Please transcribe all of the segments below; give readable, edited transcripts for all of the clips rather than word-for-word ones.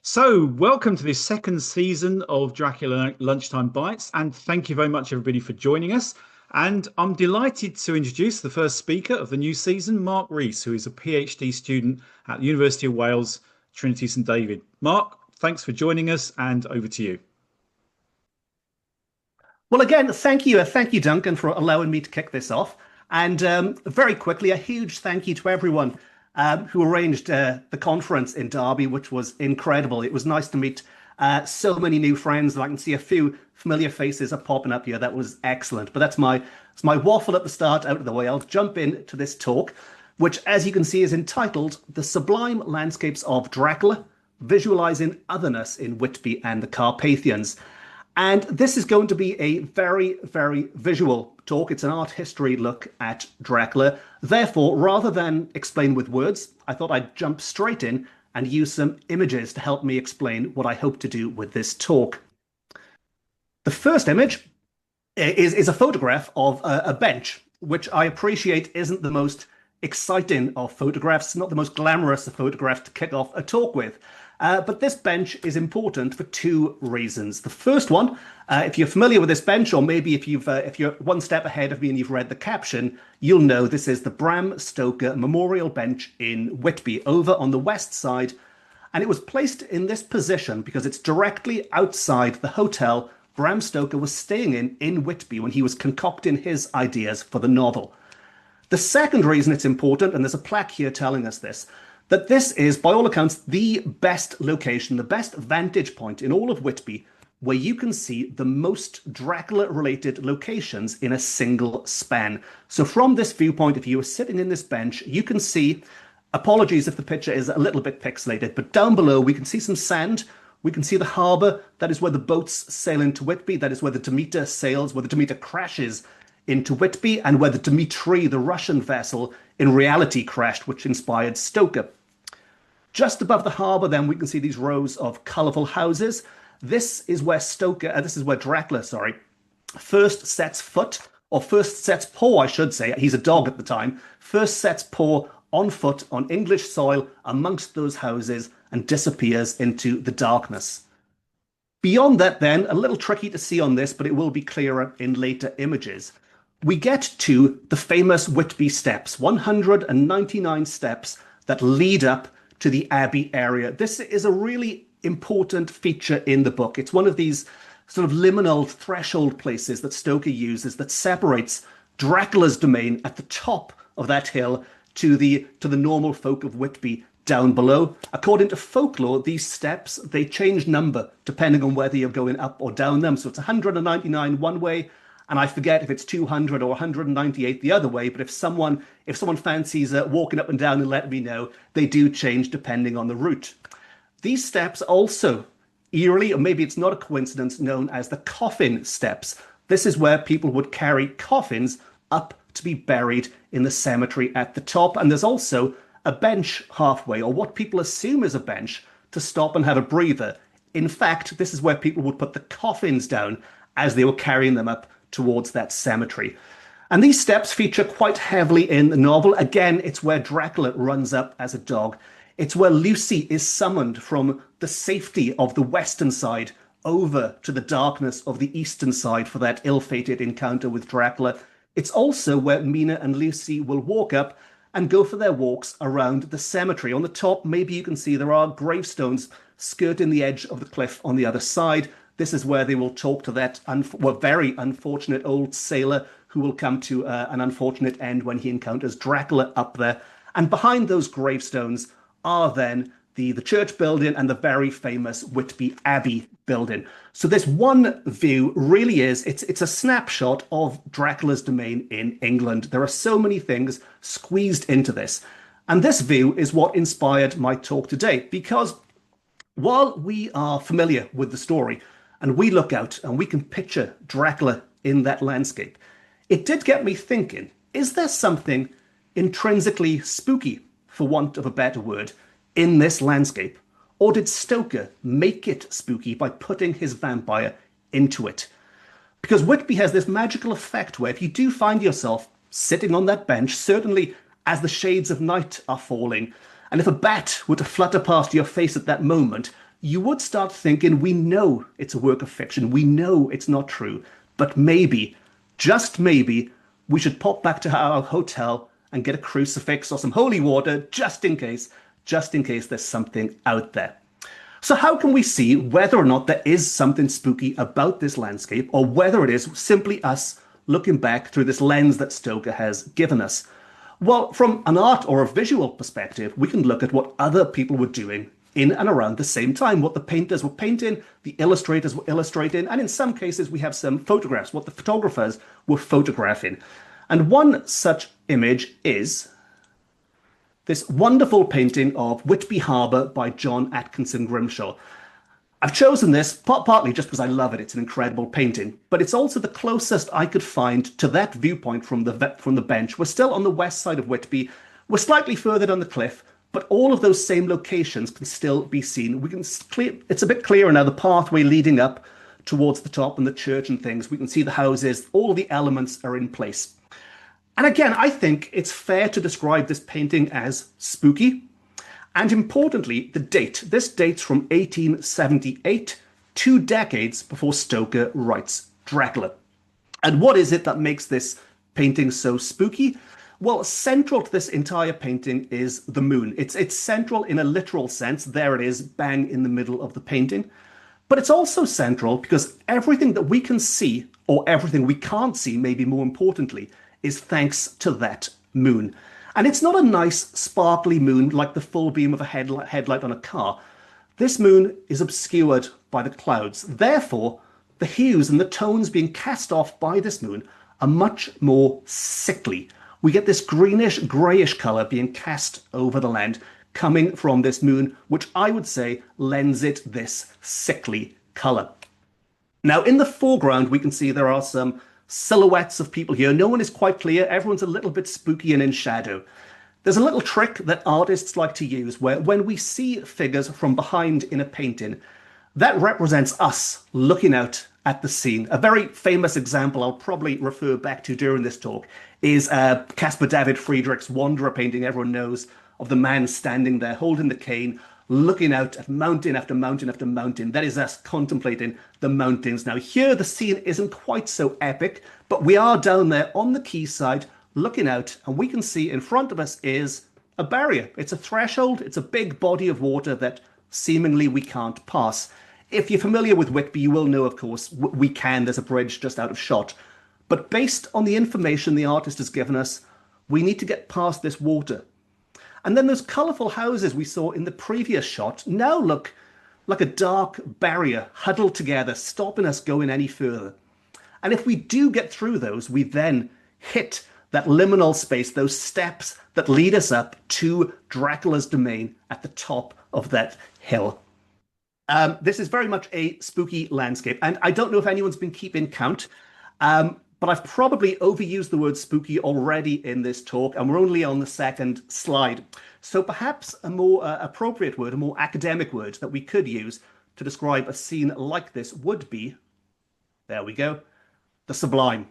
So, welcome to this second season of Dracula Lunchtime Bites, and thank you very much, everybody, for joining us. And I'm delighted to introduce the first speaker of the new season, Mark Rees, who is a PhD student at the University of Wales, Trinity St David. Mark, thanks for joining us, and over to you. Well, again, thank you. Thank you, Duncan, for allowing me to kick this off. And very quickly, a huge thank you to everyone who arranged the conference in Derby, which was incredible. It was nice to meet so many new friends. I can see a few familiar faces are popping up here. That was excellent. But that's my waffle at the start out of the way. I'll jump into this talk, which, as you can see, is entitled "The Sublime Landscapes of Dracula, Visualizing Otherness in Whitby and the Carpathians." And this is going to be a very, very visual talk. It's an art history look at Dracula. Therefore, rather than explain with words, I thought I'd jump straight in and use some images to help me explain what I hope to do with this talk. The first image is a photograph of a bench, which I appreciate isn't the most exciting of photographs, not the most glamorous of photographs to kick off a talk with. But this bench is important for two reasons. The first one, if you're familiar with this bench, or maybe if you're one step ahead of me and you've read the caption, you'll know this is the Bram Stoker Memorial Bench in Whitby, over on the west side. And it was placed in this position because it's directly outside the hotel Bram Stoker was staying in Whitby when he was concocting his ideas for the novel. The second reason it's important, and there's a plaque here telling us this, that this is, by all accounts, the best location, the best vantage point in all of Whitby, where you can see the most Dracula-related locations in a single span. So from this viewpoint, if you were sitting in this bench, you can see, apologies if the picture is a little bit pixelated, but down below we can see some sand, we can see the harbour, that is where the boats sail into Whitby, that is where the Demeter sails, where the Demeter crashes into Whitby, and where the Dmitri, the Russian vessel, in reality crashed, which inspired Stoker. Just above the harbour, then, we can see these rows of colourful houses. This is where Dracula, first sets foot, or first sets paw, I should say. He's a dog at the time. First sets paw on foot on English soil amongst those houses and disappears into the darkness. Beyond that, then, a little tricky to see on this, but it will be clearer in later images. We get to the famous Whitby steps, 199 steps that lead up to the Abbey area. This is a really important feature in the book. It's one of these sort of liminal threshold places that Stoker uses that separates Dracula's domain at the top of that hill to the normal folk of Whitby down below. According to folklore, these steps, they change number depending on whether you're going up or down them. So it's 199 one way, and I forget if it's 200 or 198 the other way, but if someone fancies walking up and down and letting me know, they do change depending on the route. These steps also eerily, or maybe it's not a coincidence, known as the coffin steps. This is where people would carry coffins up to be buried in the cemetery at the top. And there's also a bench halfway, or what people assume is a bench, to stop and have a breather. In fact, this is where people would put the coffins down as they were carrying them up towards that cemetery. And these steps feature quite heavily in the novel. Again, it's where Dracula runs up as a dog. It's where Lucy is summoned from the safety of the western side over to the darkness of the eastern side for that ill-fated encounter with Dracula. It's also where Mina and Lucy will walk up and go for their walks around the cemetery. On the top, maybe you can see there are gravestones skirting the edge of the cliff on the other side. This is where they will talk to that very unfortunate old sailor who will come to an unfortunate end when he encounters Dracula up there. And behind those gravestones are then the church building and the very famous Whitby Abbey building. So this one view really is, it's a snapshot of Dracula's domain in England. There are so many things squeezed into this. And this view is what inspired my talk today, because while we are familiar with the story, and we look out and we can picture Dracula in that landscape, it did get me thinking, is there something intrinsically spooky, for want of a better word, in this landscape? Or did Stoker make it spooky by putting his vampire into it? Because Whitby has this magical effect where if you do find yourself sitting on that bench, certainly as the shades of night are falling, and if a bat were to flutter past your face at that moment, you would start thinking, we know it's a work of fiction, we know it's not true, but maybe, just maybe, we should pop back to our hotel and get a crucifix or some holy water just in case there's something out there. So how can we see whether or not there is something spooky about this landscape, or whether it is simply us looking back through this lens that Stoker has given us? Well, from an art or a visual perspective, we can look at what other people were doing in and around the same time, what the painters were painting, the illustrators were illustrating, and in some cases we have some photographs, what the photographers were photographing. And one such image is this wonderful painting of Whitby Harbour by John Atkinson Grimshaw. I've chosen this partly just because I love it. It's an incredible painting, but it's also the closest I could find to that viewpoint from the bench. We're still on the west side of Whitby. We're slightly further down the cliff, but all of those same locations can still be seen. It's a bit clearer now, the pathway leading up towards the top and the church and things. We can see the houses, all the elements are in place. And again, I think it's fair to describe this painting as spooky. And importantly, the date. This dates from 1878, 2 decades before Stoker writes Dracula. And what is it that makes this painting so spooky? Well, central to this entire painting is the moon. It's central in a literal sense. There it is, bang in the middle of the painting. But it's also central because everything that we can see, or everything we can't see, maybe more importantly, is thanks to that moon. And it's not a nice sparkly moon like the full beam of a headlight on a car. This moon is obscured by the clouds. Therefore, the hues and the tones being cast off by this moon are much more sickly. We get this greenish, greyish colour being cast over the land coming from this moon, which I would say lends it this sickly colour. Now, in the foreground, we can see there are some silhouettes of people here. No one is quite clear. Everyone's a little bit spooky and in shadow. There's a little trick that artists like to use where when we see figures from behind in a painting, that represents us looking out at the scene. A very famous example I'll probably refer back to during this talk is Caspar David Friedrich's Wanderer painting. Everyone knows of the man standing there holding the cane, looking out at mountain after mountain after mountain. That is us contemplating the mountains. Now here the scene isn't quite so epic, but we are down there on the quayside looking out, and we can see in front of us is a barrier. It's a threshold. It's a big body of water that seemingly we can't pass. If you're familiar with Whitby, you will know, of course, we can. There's a bridge just out of shot. But based on the information the artist has given us, we need to get past this water. And then those colourful houses we saw in the previous shot now look like a dark barrier huddled together, stopping us going any further. And if we do get through those, we then hit that liminal space, those steps that lead us up to Dracula's domain at the top of that hill. This is very much a spooky landscape, and I don't know if anyone's been keeping count, but I've probably overused the word spooky already in this talk, and we're only on the second slide. So perhaps a more appropriate word, a more academic word that we could use to describe a scene like this would be, there we go, the sublime.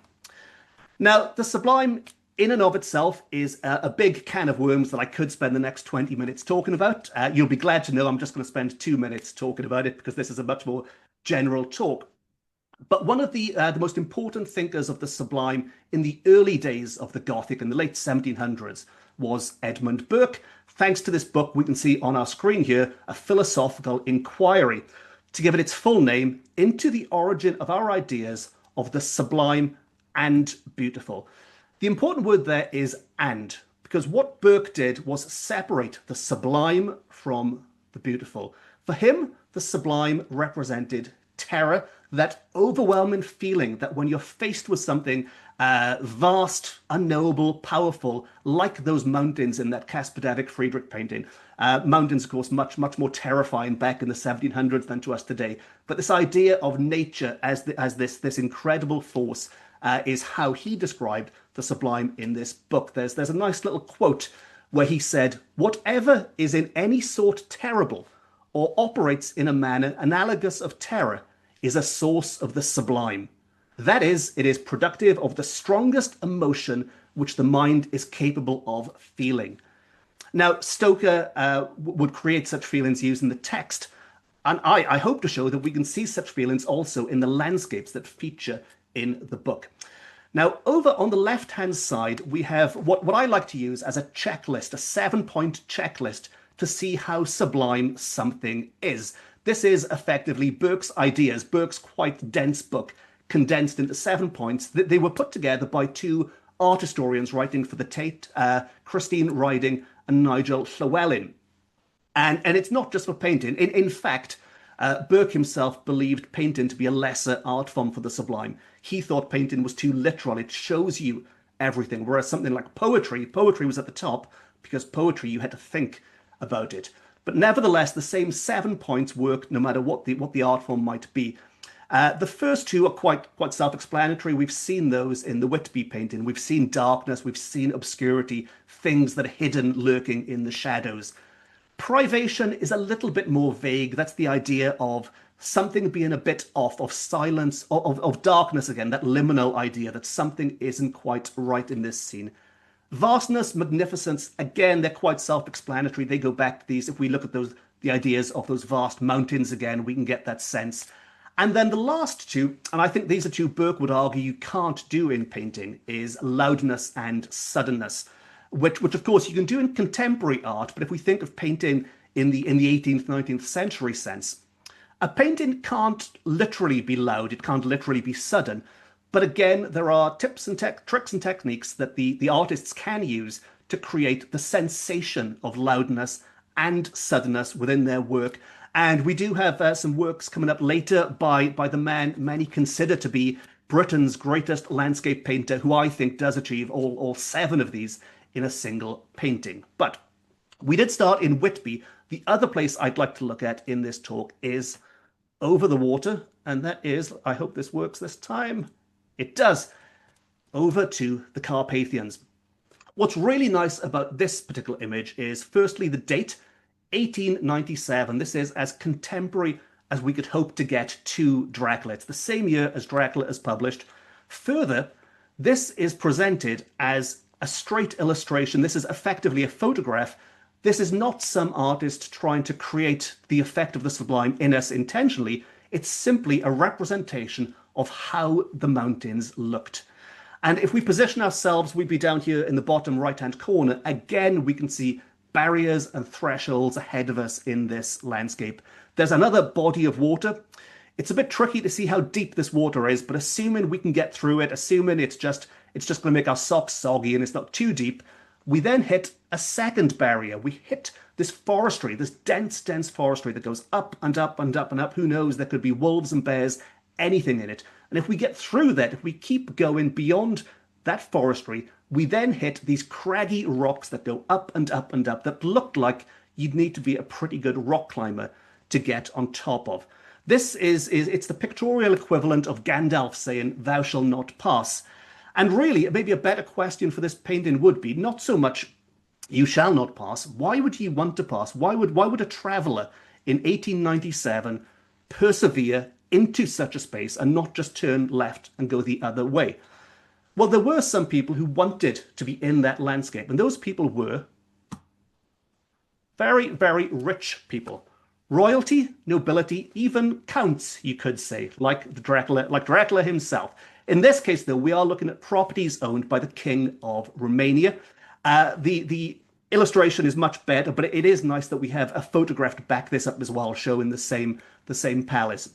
Now, the sublime in and of itself is a big can of worms that I could spend the next 20 minutes talking about. You'll be glad to know I'm just going to spend 2 minutes talking about it because this is a much more general talk. But one of the most important thinkers of the sublime in the early days of the Gothic in the late 1700s was Edmund Burke. Thanks to this book, we can see on our screen here, A Philosophical Inquiry, to give it its full name, Into the Origin of Our Ideas of the Sublime and Beautiful. The important word there is and, because what Burke did was separate the sublime from the beautiful. For him, the sublime represented terror, that overwhelming feeling that when you're faced with something vast, unknowable, powerful, like those mountains in that Caspar David Friedrich painting. Mountains, of course, much more terrifying back in the 1700s than to us today. But this idea of nature as this incredible force is how he described the sublime in this book. There's a nice little quote where he said, "Whatever is in any sort terrible or operates in a manner analogous of terror is a source of the sublime. That is, it is productive of the strongest emotion which the mind is capable of feeling." Now, Stoker would create such feelings using the text, And I hope to show that we can see such feelings also in the landscapes that feature in the book. Now, over on the left-hand side, we have what I like to use as a checklist, a 7-point checklist to see how sublime something is. This is effectively Burke's ideas, Burke's quite dense book, condensed into 7 points. They were put together by two art historians writing for the Tate, Christine Riding and Nigel Llewellyn. And it's not just for painting. In fact, Burke himself believed painting to be a lesser art form for the sublime. He thought painting was too literal. It shows you everything. Whereas something like poetry was at the top, because poetry, you had to think about it. But nevertheless, the same 7 points work no matter what the art form might be. The first two are quite self-explanatory. We've seen those in the Whitby painting. We've seen darkness, we've seen obscurity, things that are hidden, lurking in the shadows. Privation is a little bit more vague. That's the idea of something being a bit off, of silence, of darkness again, that liminal idea that something isn't quite right in this scene. Vastness, magnificence, again, they're quite self-explanatory. They go back to these. If we look at the ideas of those vast mountains again, we can get that sense. And then the last two, and I think these are two Burke would argue you can't do in painting, is loudness and suddenness. Which of course you can do in contemporary art, but if we think of painting in the 18th, 19th century sense, a painting can't literally be loud, it can't literally be sudden. But again, there are tips and tricks and techniques that the artists can use to create the sensation of loudness and suddenness within their work. And we do have some works coming up later by the man many consider to be Britain's greatest landscape painter, who I think does achieve all 7 of these in a single painting. But we did start in Whitby. The other place I'd like to look at in this talk is over the water, and that is, I hope this works this time, it does, over to the Carpathians. What's really nice about this particular image is, firstly, the date, 1897. This is as contemporary as we could hope to get to Dracula. It's the same year as Dracula is published. Further, this is presented as a straight illustration. This is effectively a photograph. This is not some artist trying to create the effect of the sublime in us intentionally. It's simply a representation of how the mountains looked. And if we position ourselves, we'd be down here in the bottom right-hand corner. Again, we can see barriers and thresholds ahead of us in this landscape. There's another body of water. It's a bit tricky to see how deep this water is, but assuming we can get through it, assuming it's just going to make our socks soggy and it's not too deep, we then hit a second barrier. We hit this forestry, this dense forestry that goes up and up and up and up. Who knows? There could be wolves and bears, anything in it. And if we get through that, if we keep going beyond that forestry, we then hit these craggy rocks that go up and up and up that look like you'd need to be a pretty good rock climber to get on top of. This it's the pictorial equivalent of Gandalf saying, "Thou shalt not pass." And really, maybe a better question for this painting would be not so much, "You shall not pass." Why would you want to pass? Why would a traveller in 1897 persevere into such a space and not just turn left and go the other way? Well, there were some people who wanted to be in that landscape, and those people were very, very rich people. Royalty, nobility, even counts, you could say, like Dracula himself. In this case, though, we are looking at properties owned by the King of Romania. The illustration is much better, but it is nice that we have a photograph to back this up as well, showing the same palace.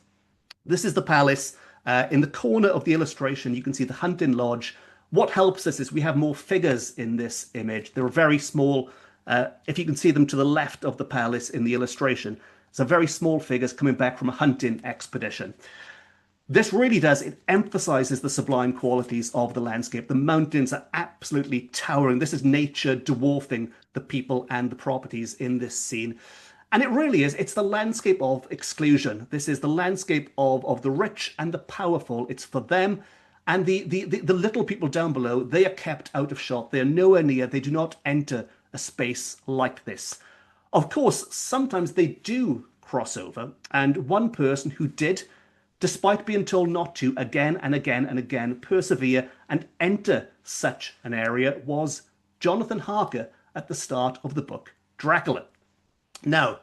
This is the palace. In the corner of the illustration, you can see the hunting lodge. What helps us is we have more figures in this image. They're very small. If you can see them to the left of the palace in the illustration, so very small figures coming back from a hunting expedition. This really does, it emphasizes the sublime qualities of the landscape. The mountains are absolutely towering. This is nature dwarfing the people and the properties in this scene. And it really is, it's the landscape of exclusion. This is the landscape of the rich and the powerful. It's for them. And the little people down below, they are kept out of shot. They are nowhere near. They do not enter a space like this. Of course, sometimes they do cross over. And one person who did, despite being told not to, again and again and again, persevere and enter such an area was Jonathan Harker at the start of the book Dracula. Now,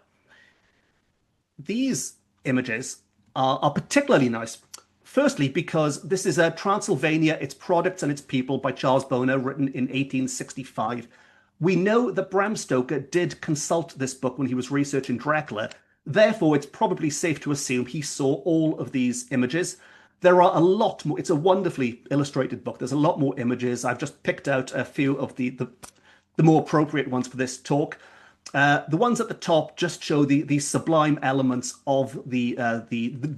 These images are particularly nice. Firstly, because this is a Transylvania, its products and its people by Charles Boner, written in 1865. We know that Bram Stoker did consult this book when he was researching Dracula. Therefore, it's probably safe to assume he saw all of these images. There are a lot more. It's a wonderfully illustrated book. There's a lot more images. I've just picked out a few of the more appropriate ones for this talk. The ones at the top just show the sublime elements of the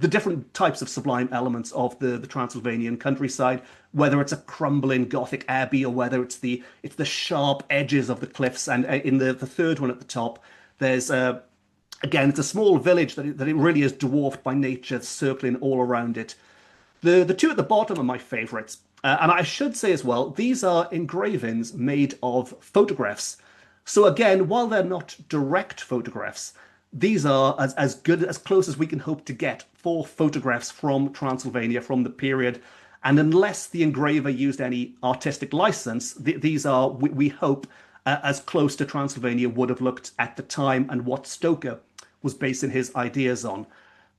different types of sublime elements of the Transylvanian countryside, whether it's a crumbling Gothic abbey or whether it's the sharp edges of the cliffs. And in the third one at the top, there's again, it's a small village that it really is dwarfed by nature, circling all around it. The two at the bottom are my favourites. And I should say as well, these are engravings made of photographs. So again, while they're not direct photographs, these are as good, as close as we can hope to get for photographs from Transylvania from the period. And unless the engraver used any artistic license, these are, we hope, as close to Transylvania would have looked at the time and what Stoker was basing his ideas on.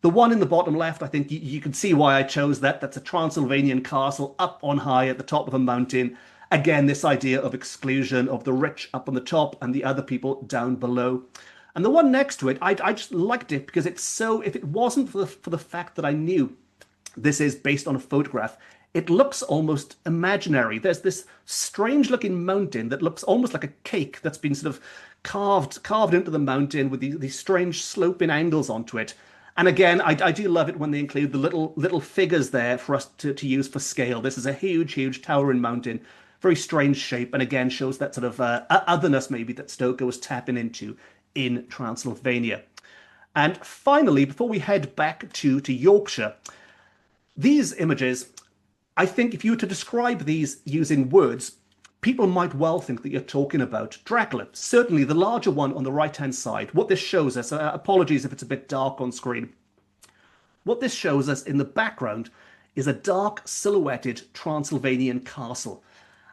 The one in the bottom left, I think you can see why I chose that. That's a Transylvanian castle up on high at the top of a mountain. Again, this idea of exclusion of the rich up on the top and the other people down below. And the one next to it, I just liked it because it's so, if it wasn't for the fact that I knew this is based on a photograph, it looks almost imaginary. There's this strange looking mountain that looks almost like a cake that's been sort of carved into the mountain with these strange sloping angles onto it. And again, I do love it when they include the little figures there for us to use for scale. This is a huge towering mountain, very strange shape, and again shows that sort of otherness maybe that Stoker was tapping into in Transylvania. And finally, before we head back to Yorkshire, these images, I think if you were to describe these using words, people might well think that you're talking about Dracula. Certainly the larger one on the right-hand side. What this shows us, apologies if it's a bit dark on screen. What this shows us in the background is a dark silhouetted Transylvanian castle.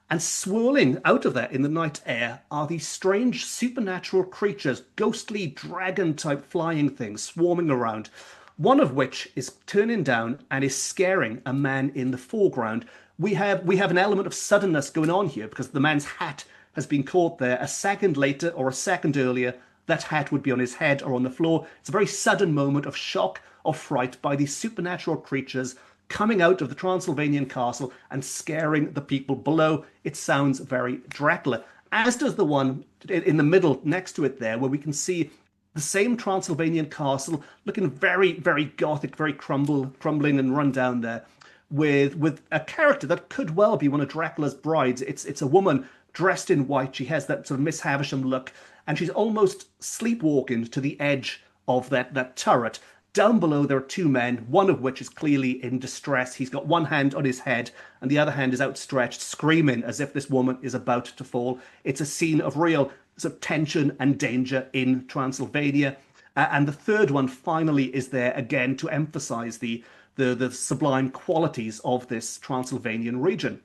And swirling out of that in the night air are these strange supernatural creatures, ghostly dragon-type flying things swarming around, one of which is turning down and is scaring a man in the foreground. We have an element of suddenness going on here because the man's hat has been caught there. A second later or a second earlier, that hat would be on his head or on the floor. It's a very sudden moment of shock or fright by these supernatural creatures coming out of the Transylvanian castle and scaring the people below. It sounds very Dracula, as does the one in the middle next to it there, where we can see the same Transylvanian castle looking very Gothic, very crumbling and run down there, with a character that could well be one of Dracula's brides. It's a woman dressed in white. She has that sort of Miss Havisham look, and she's almost sleepwalking to the edge of that turret. Down below, there are two men, one of which is clearly in distress. He's got one hand on his head, and the other hand is outstretched, screaming as if this woman is about to fall. It's a scene of real sort of tension and danger in Transylvania. And the third one finally is there again to emphasize the sublime qualities of this Transylvanian region.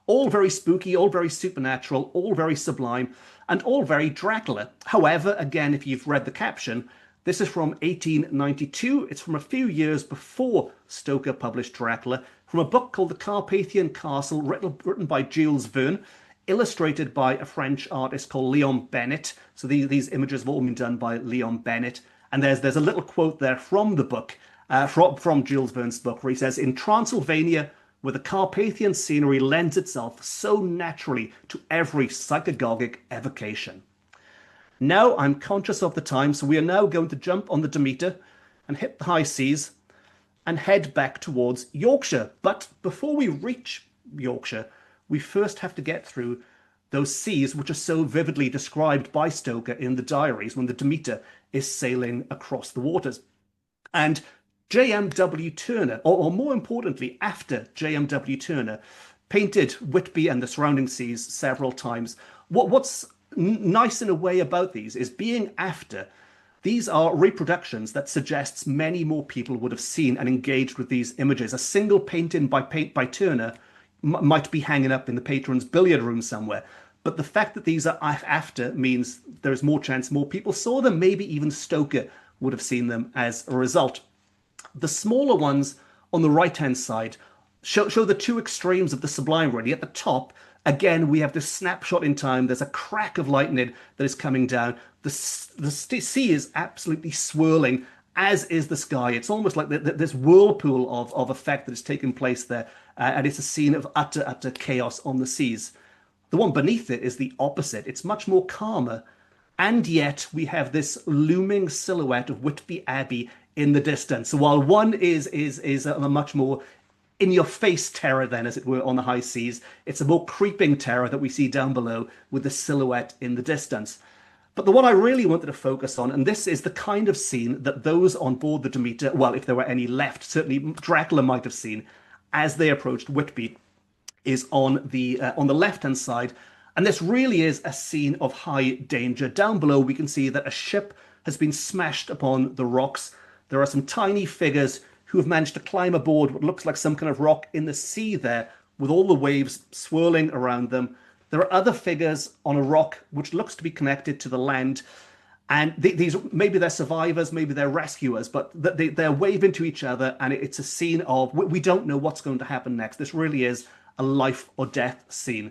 All very spooky, all very supernatural, all very sublime, and all very Dracula. However, again, if you've read the caption, this is from 1892. It's from a few years before Stoker published Dracula, from a book called The Carpathian Castle, written by Jules Verne, illustrated by a French artist called Leon Bennett. So these images have all been done by Leon Bennett. And there's a little quote there from the book, from Jules Verne's book, where he says, "In Transylvania, where the Carpathian scenery lends itself so naturally to every psychagogic evocation." Now I'm conscious of the time, so we are now going to jump on the Demeter and hit the high seas and head back towards Yorkshire. But before we reach Yorkshire, we first have to get through those seas which are so vividly described by Stoker in the diaries when the Demeter is sailing across the waters. And J.M.W. Turner, or more importantly, after J.M.W. Turner, painted Whitby and the surrounding seas several times. What's nice in a way about these is being after. These are reproductions that suggests many more people would have seen and engaged with these images. A single painting by Turner might be hanging up in the patron's billiard room somewhere. But the fact that these are after means there's more chance more people saw them. Maybe even Stoker would have seen them as a result. The smaller ones on the right-hand side show the two extremes of the sublime, really. At the top, again, we have this snapshot in time. There's a crack of lightning that is coming down. The sea is absolutely swirling, as is the sky. It's almost like this whirlpool of effect that is taking place there. And it's a scene of utter chaos on the seas. The one beneath it is the opposite. It's much more calmer. And yet we have this looming silhouette of Whitby Abbey in the distance. So while one is a much more in-your-face terror then, as it were, on the high seas, it's a more creeping terror that we see down below with the silhouette in the distance. But the one I really wanted to focus on, and this is the kind of scene that those on board the Demeter, well, if there were any left, certainly Dracula might have seen as they approached Whitby, is on the left-hand side. And this really is a scene of high danger. Down below, we can see that a ship has been smashed upon the rocks. There are some tiny figures who have managed to climb aboard what looks like some kind of rock in the sea there, with all the waves swirling around them. There are other figures on a rock which looks to be connected to the land. And these, maybe they're survivors, maybe they're rescuers, but they're waving to each other, and it's a scene of, we don't know what's going to happen next. This really is a life or death scene.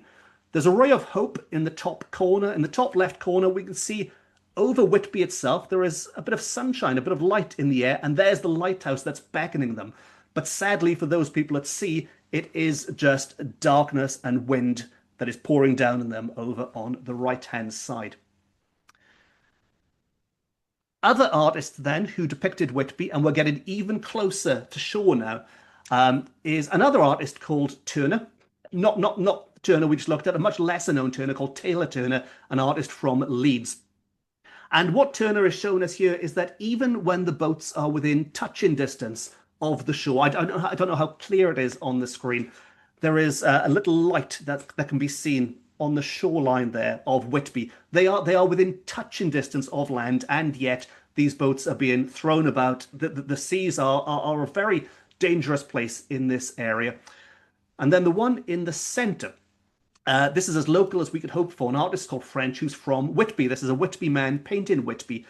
There's a ray of hope in the top corner. In the top left corner, we can see over Whitby itself, there is a bit of sunshine, a bit of light in the air, and there's the lighthouse that's beckoning them. But sadly, for those people at sea, it is just darkness and wind that is pouring down on them over on the right-hand side. Other artists then who depicted Whitby, and we're getting even closer to shore now, is another artist called Turner. Not Turner we just looked at, a much lesser known Turner called Taylor Turner, an artist from Leeds. And what Turner has shown us here is that even when the boats are within touching distance of the shore, I don't know how clear it is on the screen, there is a little light that can be seen on the shoreline there of Whitby. They are within touching distance of land, and yet these boats are being thrown about. The seas are a very dangerous place in this area. And then the one in the centre, this is as local as we could hope for, an artist called French who's from Whitby. This is a Whitby man painting Whitby.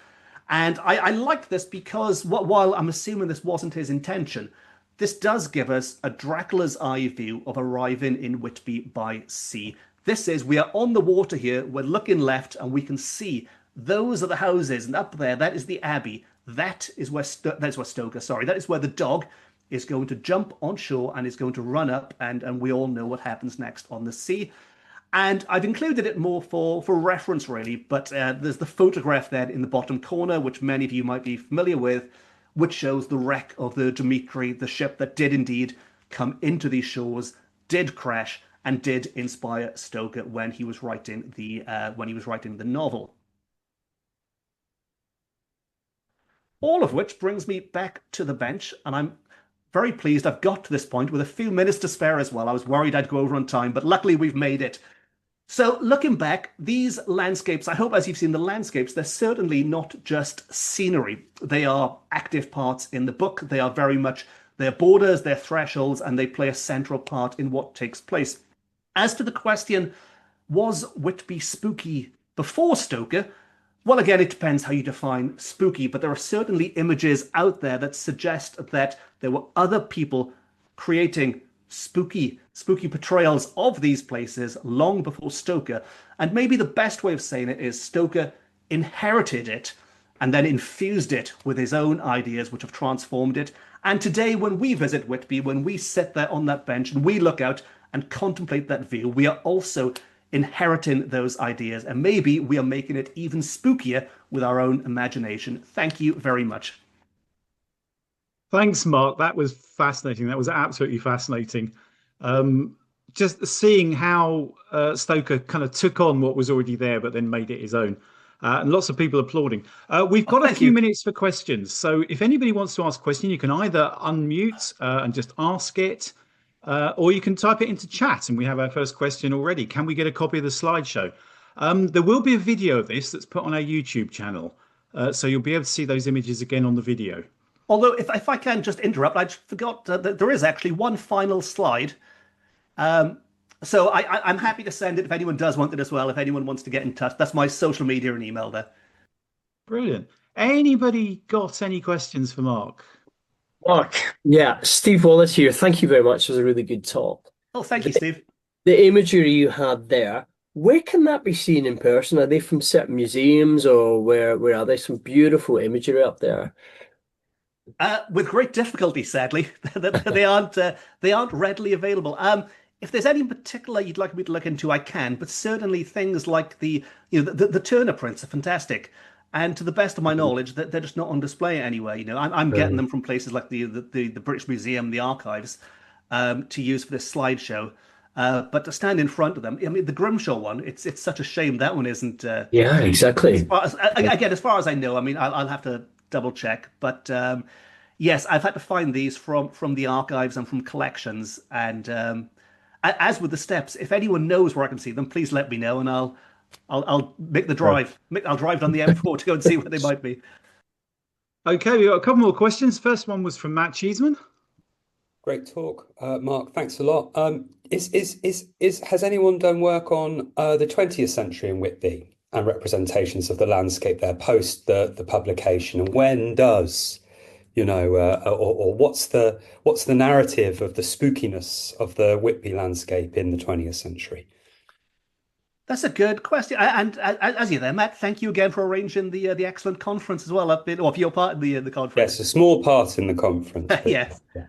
And I like this because while I'm assuming this wasn't his intention, this does give us a Dracula's eye view of arriving in Whitby by sea. This is, we are on the water here, we're looking left, and we can see those are the houses, and up there, that is the Abbey. That is where Stoker, sorry, that is where the dog is going to jump on shore and is going to run up, and we all know what happens next on the sea. And I've included it more for reference, really, but there's the photograph there in the bottom corner, which many of you might be familiar with, which shows the wreck of the Dimitri, the ship that did indeed come into these shores, did crash, and did inspire Stoker when he was writing the novel. All of which brings me back to the bench, and I'm very pleased I've got to this point with a few minutes to spare as well. I was worried I'd go over on time, but luckily we've made it. So looking back, these landscapes, I hope as you've seen the landscapes, they're certainly not just scenery. They are active parts in the book. They are very much their borders, their thresholds, and they play a central part in what takes place. As to the question, was Whitby spooky before Stoker? Well, again, it depends how you define spooky, but there are certainly images out there that suggest that there were other people creating spooky portrayals of these places long before Stoker. And maybe the best way of saying it is Stoker inherited it and then infused it with his own ideas, which have transformed it. And today, when we visit Whitby, when we sit there on that bench and we look out and contemplate that view, we are also inheriting those ideas, and maybe we are making it even spookier with our own imagination. Thank you very much. Thanks, Mark. That was fascinating. That was absolutely fascinating. Just seeing how Stoker kind of took on what was already there, but then made it his own. And lots of people applauding. We've got a few minutes for questions. So if anybody wants to ask a question, you can either unmute and just ask it, or you can type it into chat. And we have our first question already. Can we get a copy of the slideshow? There will be a video of this that's put on our YouTube channel. So you'll be able to see those images again on the video. Although, if I can just interrupt, I forgot that there is actually one final slide. So I'm happy to send it if anyone does want it as well, if anyone wants to get in touch. That's my social media and email there. Brilliant. Anybody got any questions for Mark? Mark, yeah, Steve Wallace here. Thank you very much. It was a really good talk. Oh, thank you, Steve. The imagery you had there, where can that be seen in person? Are they from certain museums or where are they? Some beautiful imagery up there. With great difficulty, sadly, they aren't readily available. If there's any in particular you'd like me to look into, I can. But certainly things like the Turner prints are fantastic, and to the best of my knowledge, that they're just not on display anywhere. I'm getting them from places like the British Museum, the archives, to use for this slideshow. But to stand in front of them, I mean, the Grimshaw one, it's such a shame that one isn't. Yeah, exactly. As far as I know, I mean, I'll have to double check, but yes, I've had to find these from the archives and from collections. And as with the steps, if anyone knows where I can see them, please let me know, and I'll make the drive. I'll drive down the M4 to go and see where they might be. Okay, we got a couple more questions. First one was from Matt Cheeseman. Great talk, Mark. Thanks a lot. Has anyone done work on the 20th century in Whitby and representations of the landscape there post the publication? And when does, or what's the narrative of the spookiness of the Whitby landscape in the 20th century? That's a good question. And as you're there, Matt, thank you again for arranging the excellent conference as well or for your part in the conference. Yes, a small part in the conference. Yes. Yeah.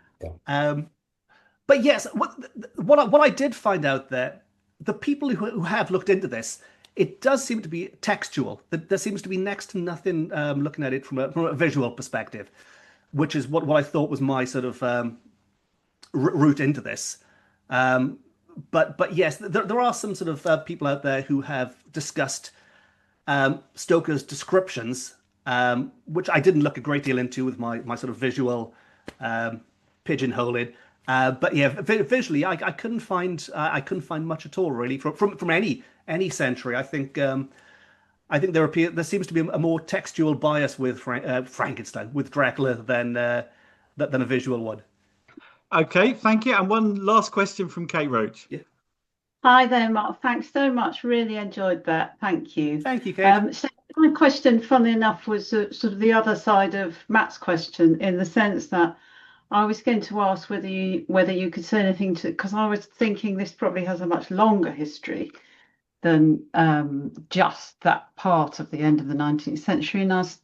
But yes, what I did find out there, the people who have looked into this, it does seem to be textual. There seems to be next to nothing looking at it from a visual perspective, which is what I thought was my sort of route into this. But yes, there are some sort of people out there who have discussed Stoker's descriptions, which I didn't look a great deal into with my sort of visual pigeonholing. But yeah, visually, I couldn't find much at all really from any century. I think there seems to be a more textual bias with Frankenstein, with Dracula than a visual one. Okay, thank you. And one last question from Kate Roach. Yeah. Hi there, Mark. Thanks so much. Really enjoyed that. Thank you. Thank you, Kate. So my question, funnily enough, was sort of the other side of Matt's question, in the sense that I was going to ask whether you could say anything because I was thinking this probably has a much longer history than just that part of the end of the 19th century. And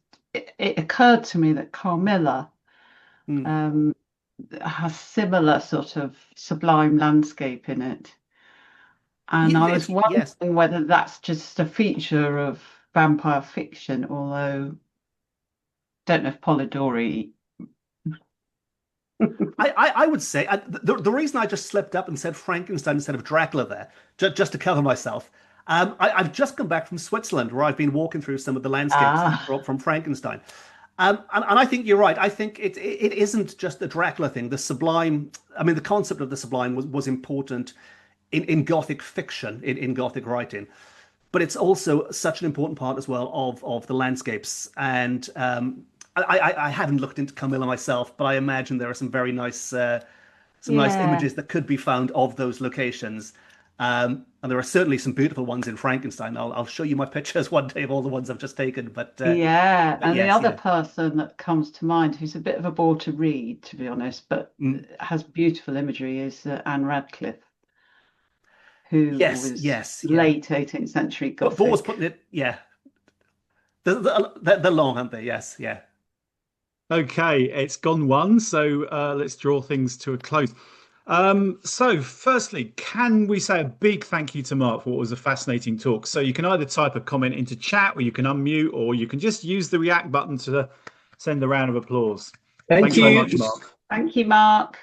it occurred to me that Carmilla has similar sort of sublime landscape in it. And I was wondering whether that's just a feature of vampire fiction, although I don't know if Polidori. I would say the reason I just slipped up and said Frankenstein instead of Dracula there, just to cover myself, I've just come back from Switzerland where I've been walking through some of the landscapes from Frankenstein. And I think you're right. I think it isn't just the Dracula thing. The sublime, I mean, the concept of the sublime was important in Gothic fiction, in Gothic writing. But it's also such an important part as well of the landscapes. And I haven't looked into Carmilla myself, but I imagine there are some very nice nice images that could be found of those locations. And there are certainly some beautiful ones in Frankenstein. I'll show you my pictures one day of all the ones I've just taken. But and the other person that comes to mind, who's a bit of a bore to read, to be honest, but has beautiful imagery, is Anne Radcliffe, who was late 18th century Gothic. But Boar's putting it, they're long, aren't they? Yes, yeah. Okay, it's gone one, so let's draw things to a close. So firstly, can we say a big thank you to Mark for what was a fascinating talk? So you can either type a comment into chat, or you can unmute, or you can just use the react button to send a round of applause. Thank you very much, Mark. Thank you, Mark.